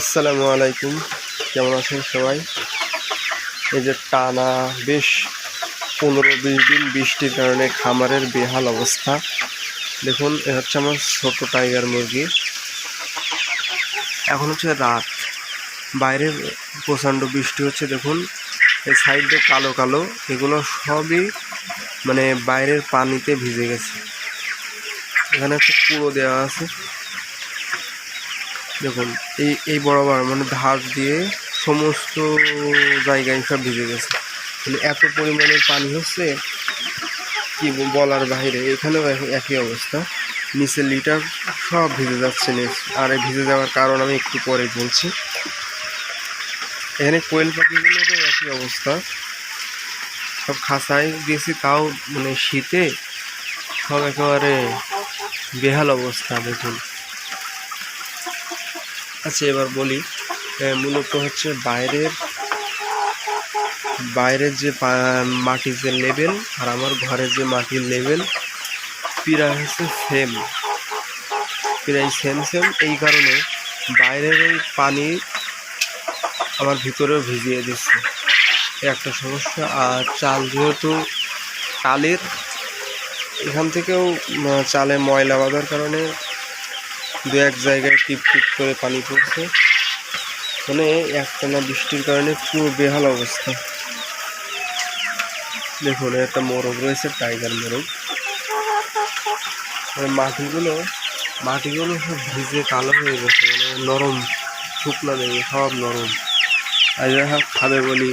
আসসালামু আলাইকুম, কেমন আছেন সবাই? এই যে টানা বেশ 15-20 দিন বৃষ্টির কারণে খামারের বেহাল অবস্থা। দেখুন, এ হচ্ছে আমার ছোট টাইগার মুরগি। এখন হচ্ছে রাত, বাইরে প্রচণ্ড বৃষ্টি হচ্ছে। দেখুন, এই সাইডে কালো কালো, এগুলো সবই মানে বাইরের পানিতে ভিজে গেছে। এখানে একটা কুড়ো দেওয়া আছে, দেখুন এই বরাবর মানে ধার দিয়ে সমস্ত জায়গায় সব ভিজে গেছে। মানে এত পরিমাণে পানি হচ্ছে কি বলার বাইরে। এখানেও একই অবস্থা, নিচের লিটার সব ভিজে যাচ্ছে নিচ। আর এই ভিজে যাওয়ার কারণ আমি একটু পরে বলছি। এখানে কোয়েল পাখিগুলোরও একই অবস্থা, সব খাঁচায় দিয়েছি, তাও মানে শীতে সব একেবারে বেহাল অবস্থা। দেখুন, আচ্ছা এবার বলি, মূলত হচ্ছে বাইরের যে মাটির যে লেভেল আর আমার ঘরের যে মাটির লেভেল প্রায় হচ্ছে প্রায় সেম। এই কারণে বাইরের ওই পানি আমার ভিতরেও ভিজিয়ে দিচ্ছে, একটা সমস্যা। আর চাল যেহেতু টালের, এখান থেকেও চালে ময়লা বাঁধার কারণে দু এক জায়গায় টিপ করে পানি পড়ছে। মানে একটানা বৃষ্টির কারণে পুরো বেহাল অবস্থা। দেখুন, একটা মোরগ রয়েছে, টাইগার মোরগ। মানে মাটিগুলো সব ভিজে কালো হয়ে গেছে, মানে নরম, শুকনা নেই, সব নরম। আর যারা খাবে বলি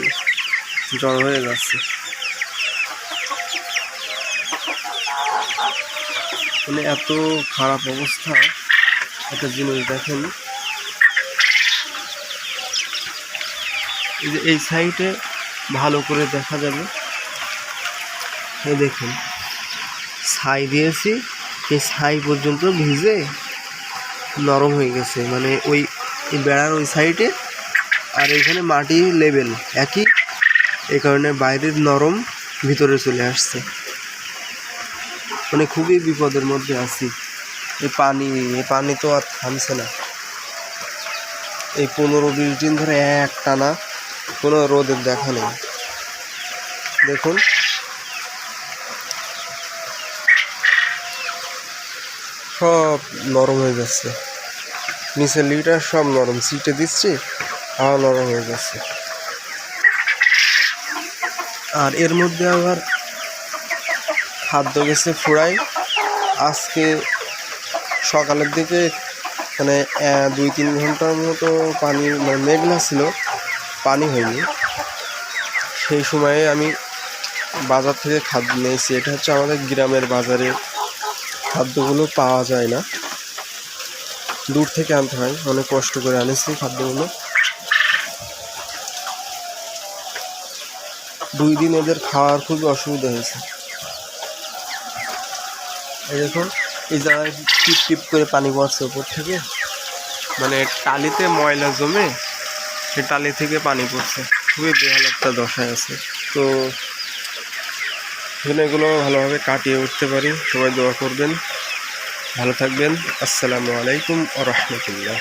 জ্বর হয়ে যাচ্ছে। মানে এত খারাপ অবস্থা। একটা জিনিস দেখেন, এই যে এই সাইডে ভালো করে দেখা যাবে, এই দেখুন ছাই দিয়েছি, এই ছাই পর্যন্ত ভিজে নরম হয়ে গেছে। মানে ওই বেড়ার ওই সাইডে আর এখানে মাটি লেভেল একই, এই কারণে বাইরের নরম ভিতরে চলে আসছে। মানে খুবই বিপদের মধ্যে আছি। এই পানি তো আর থামছে না। এই 15-20 দিন ধরে একটানা কোনো রোদের দেখা নেই। দেখুন, সব নরম হয়ে যাচ্ছে, নিচের লিটার সব নরম, সিটে দিচ্ছি হাওয়া নরম হয়ে যাচ্ছে। আর এর মধ্যে আবার খাদ্য গেছে ফুরাই। আজকে সকালের দিকে মানে 2-3 ঘন্টার মতো পানি, মানে মেঘলা ছিল, পানি হয়নি। সেই সময়ে আমি বাজার থেকে খাদ্য নিয়েছি। এটা হচ্ছে আমাদের গ্রামের বাজারে খাদ্যগুলো পাওয়া যায় না, দূর থেকে আনতে হয়, অনেক কষ্ট করে আনেছি খাদ্যগুলো। 2 দিন এদের খাওয়ার খুবই অসুবিধা হয়েছে। এই দেখুন, এই জায়গায় টিপ করে পানি পড়ছে উপর থেকে, মানে টালিতে ময়লা জমে সে টালি থেকে পানি পড়ছে। খুবই বেহাল একটা দশায় আছে। তো এগুলো ভালোভাবে কাটিয়ে উঠতে পারি। সবাই দোয়া করবেন, ভালো থাকবেন। আসসালামু আলাইকুম ওয়া রাহমাতুল্লাহ।